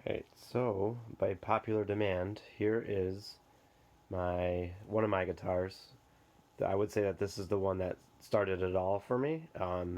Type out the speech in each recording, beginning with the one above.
Alright, so by popular demand, here is one of my guitars. I would say that this is the one that started it all for me,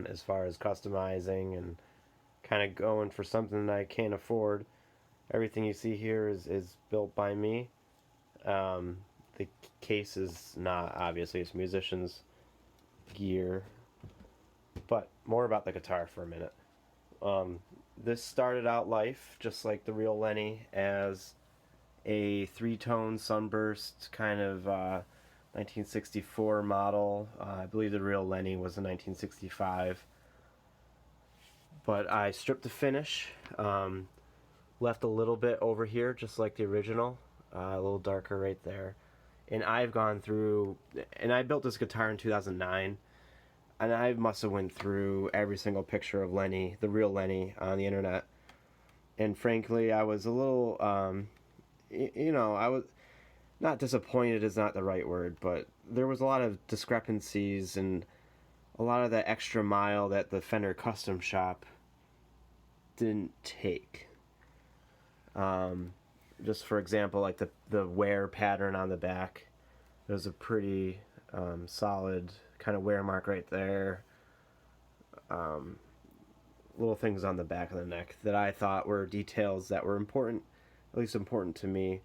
as far as customizing and kind of going for something that I can't afford. Everything you see here is built by me. The case is not, obviously, it's musicians' gear, but more about the guitar for a minute. Um, this started out life just like the real Lenny as a three-tone sunburst kind of 1964 model. I believe the real Lenny was a 1965. But I stripped the finish, left a little bit over here, just like the original, a little darker right there. And I've gone through, and I built this guitar in 2009, and I must have went through every single picture of Lenny, the real Lenny, on the internet. And frankly, I was a little, I was not disappointed is not the right word, but there was a lot of discrepancies and a lot of that extra mile that the Fender Custom Shop didn't take. Just for example, like the wear pattern on the back, there's a pretty solid kind of wear mark right there. Little things on the back of the neck that I thought were details that were important, at least important to me.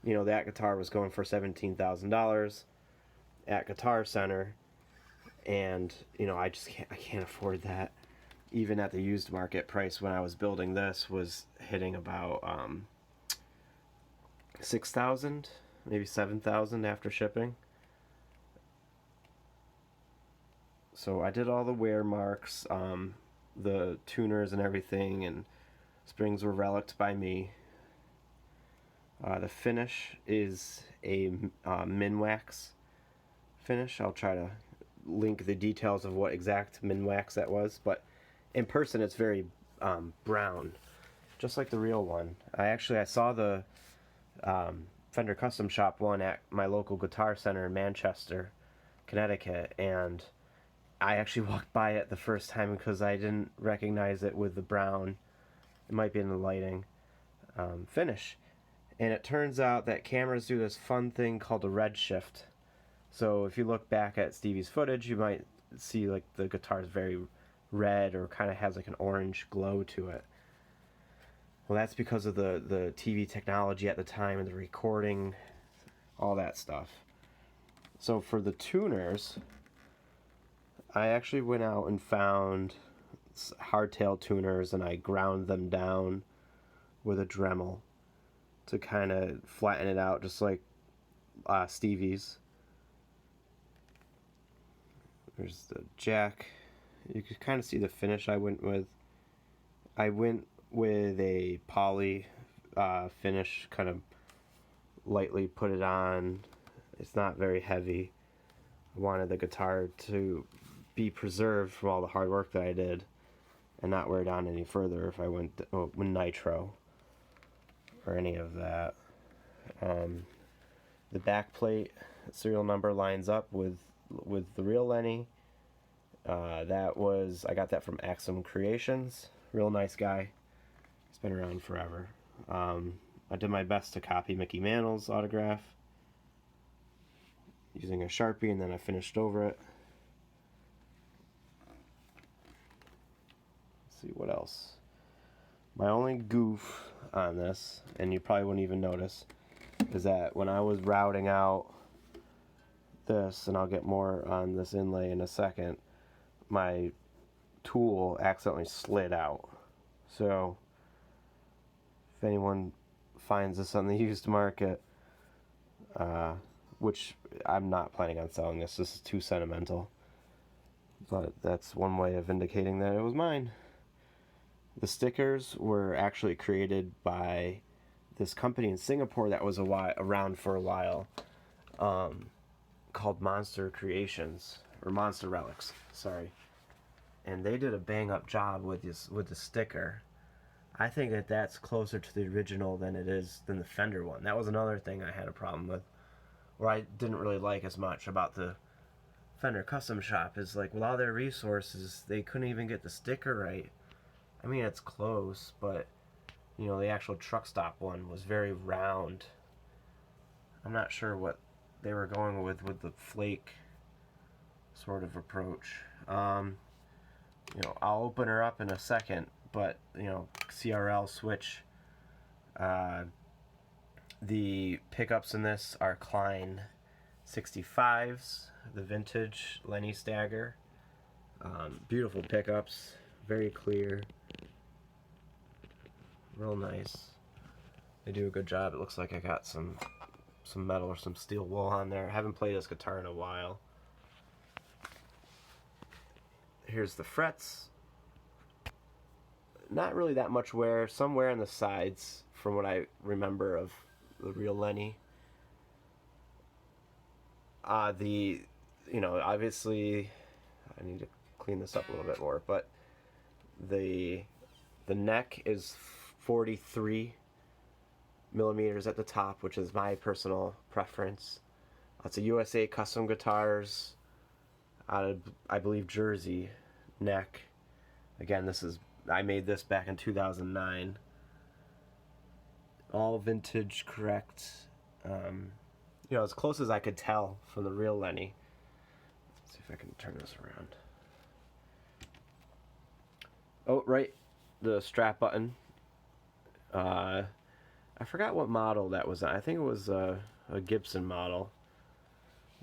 You know, that guitar was going for $17,000 at Guitar Center, and I can't afford that. Even at the used market price when I was building this was hitting about 6,000, maybe 7,000 after shipping. So I did all the wear marks, the tuners and everything, and springs were relicked by me. The finish is a Minwax finish. I'll try to link the details of what exact Minwax that was, but in person it's very brown, just like the real one. I saw the Fender Custom Shop one at my local Guitar Center in Manchester, Connecticut, and I actually walked by it the first time because I didn't recognize it with the brown. It might be in the lighting finish. And it turns out that cameras do this fun thing called a redshift. So if you look back at Stevie's footage, you might see like the guitar is very red or kind of has like an orange glow to it. Well, that's because of the TV technology at the time and the recording, all that stuff. So for the tuners, I actually went out and found hardtail tuners and I ground them down with a Dremel to kind of flatten it out, just like Stevie's. There's the jack. You can kind of see the finish I went with. I went with a poly finish, kind of lightly put it on. It's not very heavy. I wanted the guitar to be preserved from all the hard work that I did and not wear down any further if I went with nitro or any of that. The back plate serial number lines up with the real Lenny. I got that from Axum Creations. Real nice guy. He's been around forever. I did my best to copy Mickey Mantle's autograph using a Sharpie, and then I finished over it. Let's see what else. My only goof on this, and you probably wouldn't even notice, is that when I was routing out this, and I'll get more on this inlay in a second, my tool accidentally slid out. So if anyone finds this on the used market, which I'm not planning on selling this is too sentimental, but that's one way of indicating that it was mine. The stickers were actually created by this company in Singapore that was around for a while, called Monster Creations, or Monster Relics, sorry. And they did a bang-up job with the sticker. I think that that's closer to the original than the Fender one. That was another thing I had a problem with, or I didn't really like as much about the Fender Custom Shop, is like with all their resources, they couldn't even get the sticker right. I mean, it's close, but You know, the actual truck stop one was very round. I'm not sure what they were going with the flake sort of approach. You know, I'll open her up in a second, but, you know, CRL switch. The pickups in this are Klein 65s, the vintage Lenny Stagger. Beautiful pickups, very clear, real nice. They do a good job. It looks like I got some metal or some steel wool on there. I haven't played this guitar in a while. Here's the frets. Not really that much wear, some wear on the sides from what I remember of the real Lenny. You know, obviously I need to clean this up a little bit more, but the neck is 43 millimeters at the top, which is my personal preference. It's a USA Custom Guitars out of, I believe, Jersey neck. Again, I made this back in 2009. All vintage, correct. You know, as close as I could tell from the real Lenny. Let's see if I can turn this around. Oh, right, the strap button. I forgot what model that was on. I think it was a Gibson model.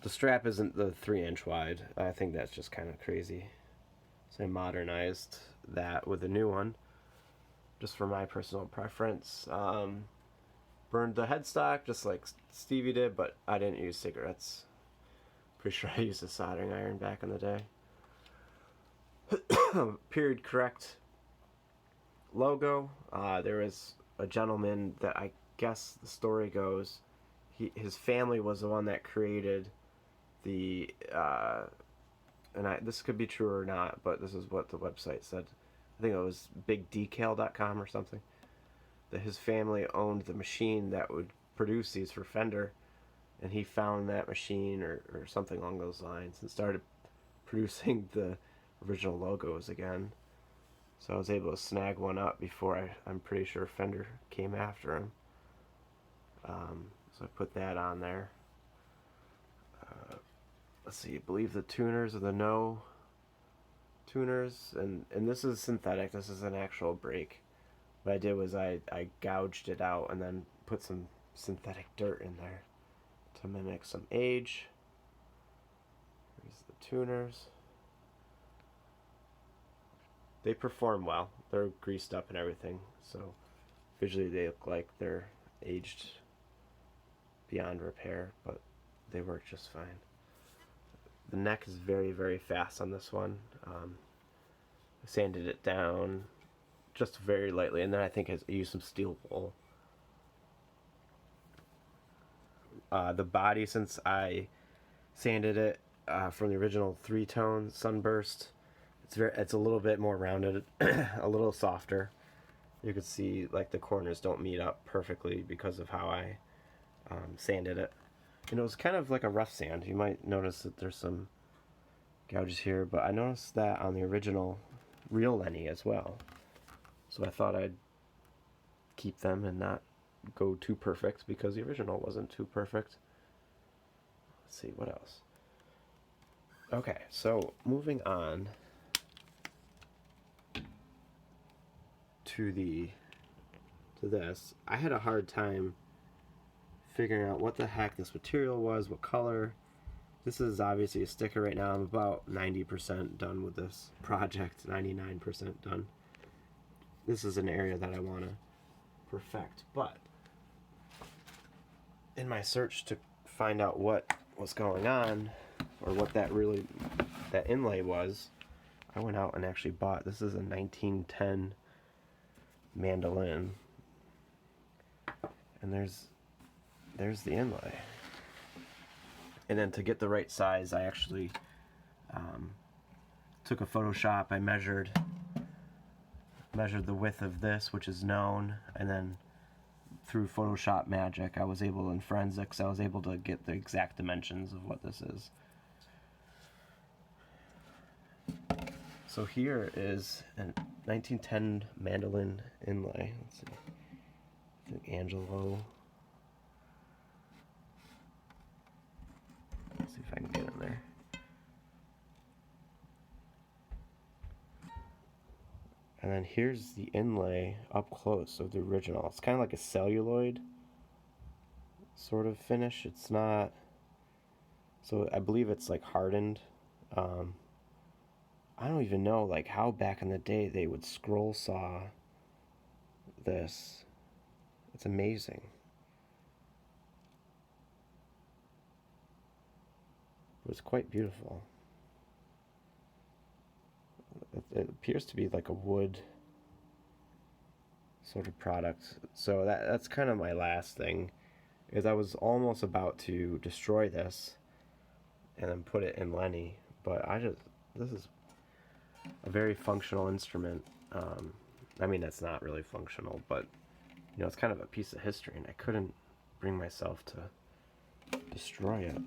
The strap isn't the 3-inch wide. I think that's just kind of crazy. So I modernized that with a new one, just for my personal preference. Burned the headstock just like Stevie did, but I didn't use cigarettes. Pretty sure I used a soldering iron back in the day. Period correct logo. There was a gentleman that, I guess the story goes, his family was the one that created the this could be true or not, but this is what the website said. I think it was bigdecal.com or something. That his family owned the machine that would produce these for Fender, and he found that machine or something along those lines and started producing the original logos again. So I was able to snag one up before I'm pretty sure Fender came after him. So I put that on there. Let's see, I believe the tuners are the No tuners, and this is synthetic. This is an actual brake. What I did was I gouged it out and then put some synthetic dirt in there to mimic some age. Here's the tuners. They perform well. They're greased up and everything, so visually they look like they're aged beyond repair, but they work just fine. The neck is very, very fast on this one. I sanded it down just very lightly, and then I think I used some steel wool. The body, since I sanded it from the original 3-tone Sunburst, it's a little bit more rounded, a little softer. You can see like the corners don't meet up perfectly because of how I sanded it. And it was kind of like a rough sand. You might notice that there's some gouges here, but I noticed that on the original real Lenny as well. So I thought I'd keep them and not go too perfect, because the original wasn't too perfect. Let's see, what else? Okay, so moving on to this. I had a hard time figuring out what the heck this material was, what color. This is obviously a sticker right now. I'm about 90% done with this project, 99% done. This is an area that I want to perfect, but in my search to find out what was going on, or what that inlay was, I went out and actually bought, this is a 1910 mandolin, and there's the inlay. And then to get the right size, I actually took a Photoshop. I measured the width of this, which is known, and then through Photoshop magic, I was able, in forensics, I was able to get the exact dimensions of what this is. So here is a 1910 mandolin inlay. Let's see. I think Angelo. Let's see if I can get in there. And then here's the inlay up close of the original. It's kind of like a celluloid sort of finish. It's not, so I believe it's like hardened. I don't even know like how back in the day they would scroll saw this. It's amazing. But it's quite beautiful. It appears to be like a wood sort of product. So that's kind of my last thing, is I was almost about to destroy this and then put it in Lenny, but this is a very functional instrument. I mean, it's not really functional, but you know, it's kind of a piece of history, and I couldn't bring myself to destroy it.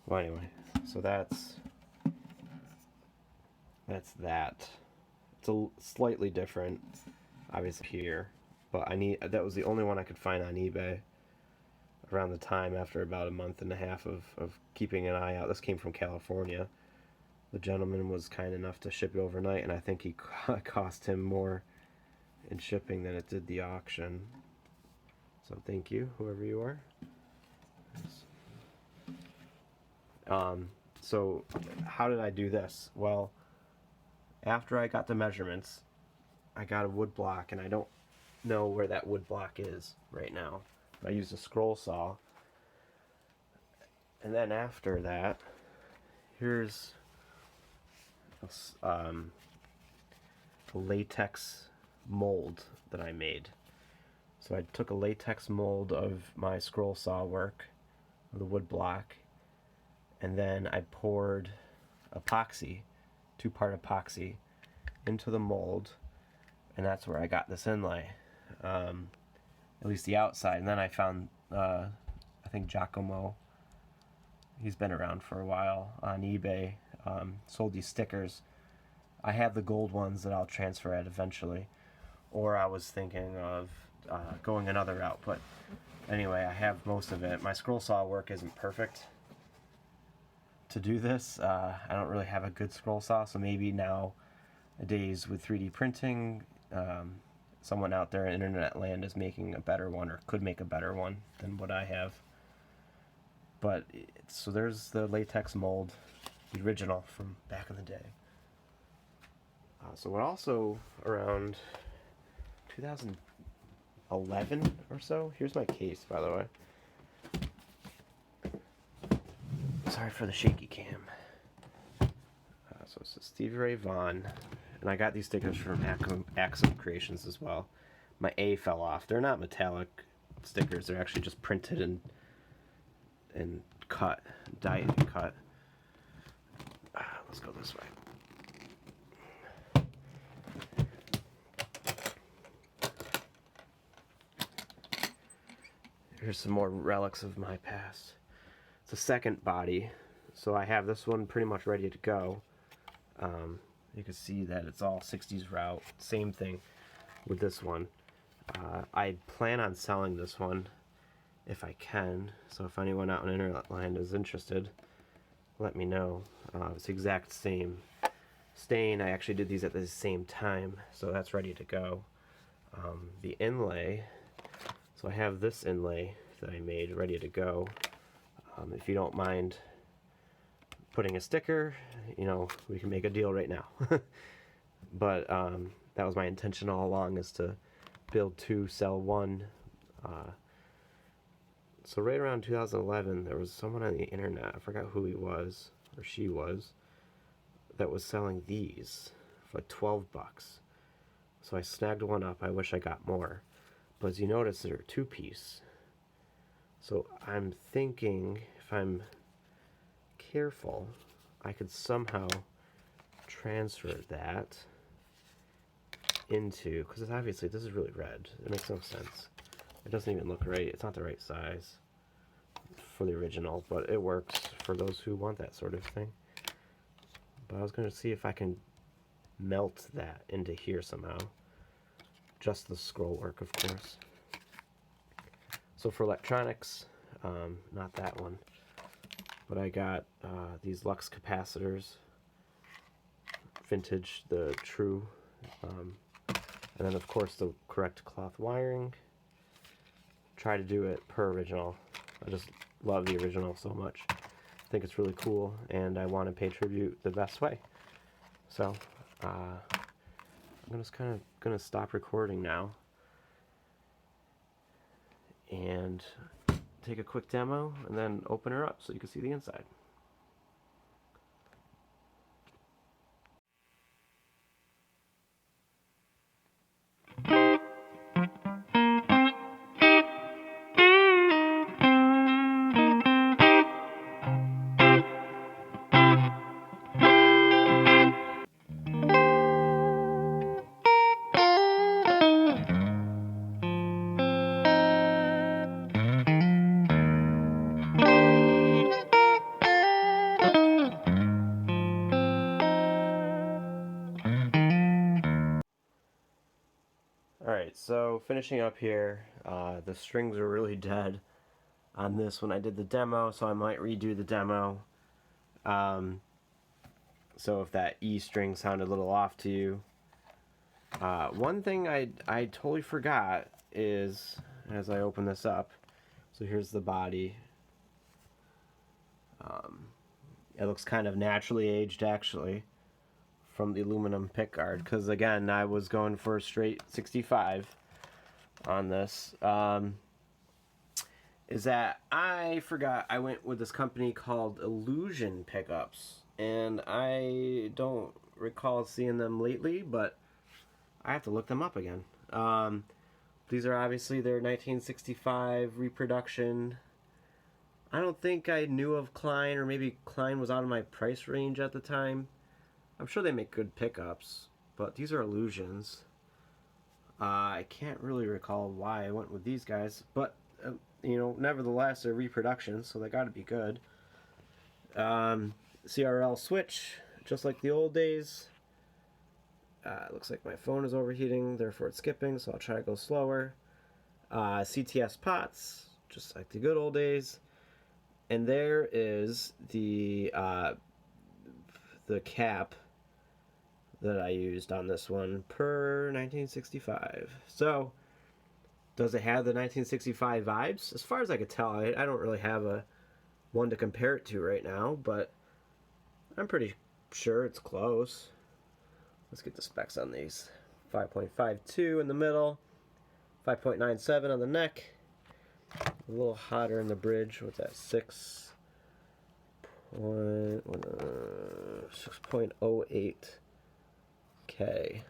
Well, anyway, so that's that. It's a slightly different, obviously here, but that was the only one I could find on eBay around the time, after about a month and a half of keeping an eye out. This came from California. The gentleman was kind enough to ship it overnight, and I think he cost him more in shipping than it did the auction. So thank you, whoever you are. So how did I do this? Well, after I got the measurements, I got a wood block, and I don't know where that wood block is right now. I used a scroll saw, and then after that, here's a latex mold that I made. So I took a latex mold of my scroll saw work, the wood block, and then I poured epoxy, 2-part epoxy, into the mold, and that's where I got this inlay, at least the outside. And then I found, I think Giacomo, he's been around for a while, on eBay, sold these stickers. I have the gold ones that I'll transfer at eventually, or I was thinking of going another route, but anyway, I have most of it. My scroll saw work isn't perfect to do this. I don't really have a good scroll saw, so maybe nowadays with 3D printing, someone out there in internet land is making a better one, or could make a better one than what I have. But so there's the latex mold, the original from back in the day. So what also, around 2011 or so, here's my case, by the way. Sorry for the shaky cam. So it's a Stevie Ray Vaughan, and I got these stickers from Axum Creations as well. My A fell off. They're not metallic stickers. They're actually just printed and cut, dyed and cut. Let's go this way. Here's some more relics of my past. It's a second body, so I have this one pretty much ready to go. You can see that it's all 60s route. Same thing with this one. I plan on selling this one if I can, so if anyone out in internet land is interested, let me know. It's the exact same stain. I actually did these at the same time, so that's ready to go. The inlay, so I have this inlay that I made ready to go. If you don't mind putting a sticker, you know, we can make a deal right now. But that was my intention all along, is to build 2, sell 1. So right around 2011, there was someone on the internet, I forgot who he was, or she was, that was selling these for like 12 bucks. So I snagged one up. I wish I got more. But as you notice, they're a 2-piece. So I'm thinking, if I'm careful, I could somehow transfer that into, because obviously this is really red. It makes no sense. It doesn't even look right. It's not the right size for the original, but it works for those who want that sort of thing. But I was going to see if I can melt that into here somehow. Just the scroll work, of course. So for electronics, not that one, but I got these Lux capacitors, vintage, the true, and then of course the correct cloth wiring. Try to do it per original. I just love the original so much. I think it's really cool, and I want to pay tribute the best way. So I'm just kind of gonna stop recording now and take a quick demo, and then open her up so you can see the inside. Alright, so finishing up here, the strings are really dead on this when I did the demo, so I might redo the demo. So if that E string sounded a little off to you. One thing I totally forgot is, as I open this up, so here's the body. It looks kind of naturally aged, actually, from the aluminum pickguard, because again, I was going for a straight 65 on this. Is that I forgot I went with this company called Illusion Pickups, and I don't recall seeing them lately, but I have to look them up again. These are obviously their 1965 reproduction. I don't think I knew of Klein, or maybe Klein was out of my price range at the time. I'm sure they make good pickups, but these are Illusions. I can't really recall why I went with these guys, but you know, nevertheless, they're reproductions, so they got to be good. CRL switch, just like the old days. It looks like my phone is overheating, therefore it's skipping, so I'll try to go slower. CTS pots, just like the good old days. And there is the cap that I used on this one per 1965. So, does it have the 1965 vibes? As far as I could tell, I don't really have a one to compare it to right now, but I'm pretty sure it's close. Let's get the specs on these. 5.52 in the middle, 5.97 on the neck, a little hotter in the bridge with that 6.08K.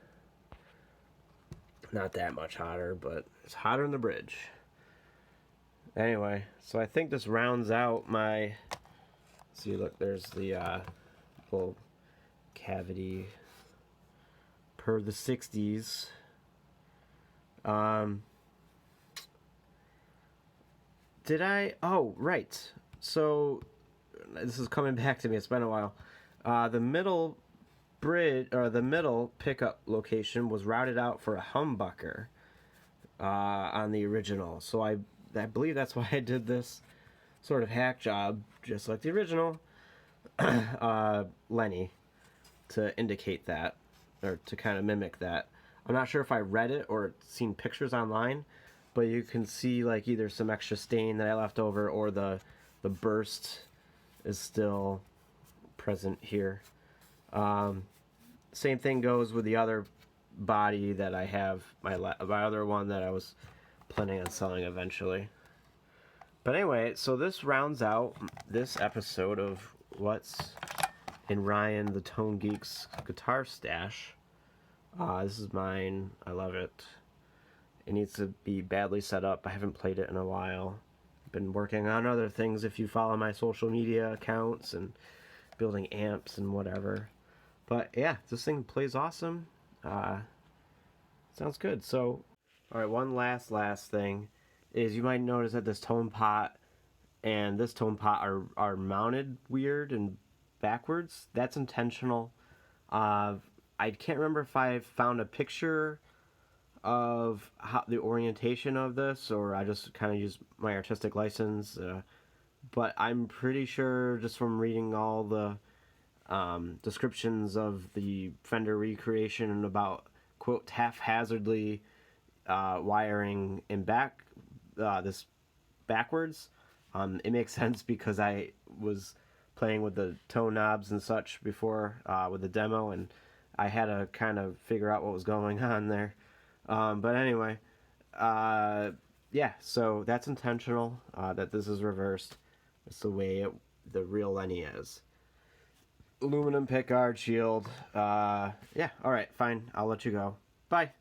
Not that much hotter, but it's hotter in the bridge. Anyway, so I think this rounds out my... See, look, there's the little cavity per the 60s. Did I... Oh, right. So, this is coming back to me. It's been a while. The middle bridge, or the middle pickup location was routed out for a humbucker on the original. So I believe that's why I did this sort of hack job, just like the original Lenny, to indicate that, or to kind of mimic that. I'm not sure if I read it or seen pictures online, but you can see like either some extra stain that I left over, or the burst is still present here. Same thing goes with the other body that I have, my other one that I was planning on selling eventually. But anyway, so this rounds out this episode of what's in Ryan the Tone Geek's guitar stash. This is mine. I love it. It needs to be badly set up. I haven't played it in a while. I've been working on other things if you follow my social media accounts, and building amps and whatever. But yeah, this thing plays awesome. Sounds good. So, alright, one last thing is, you might notice that this tone pot and this tone pot are mounted weird and backwards. That's intentional. I can't remember if I found a picture of how the orientation of this, or I just kind of used my artistic license. But I'm pretty sure, just from reading all the descriptions of the Fender recreation and about, quote, haphazardly wiring in this backwards, it makes sense because I was playing with the tone knobs and such before with the demo, and I had to kind of figure out what was going on there. But anyway, yeah, so that's intentional, that this is reversed. It's the way the real Lenny is. Aluminum pickguard shield. Yeah, alright, fine. I'll let you go. Bye.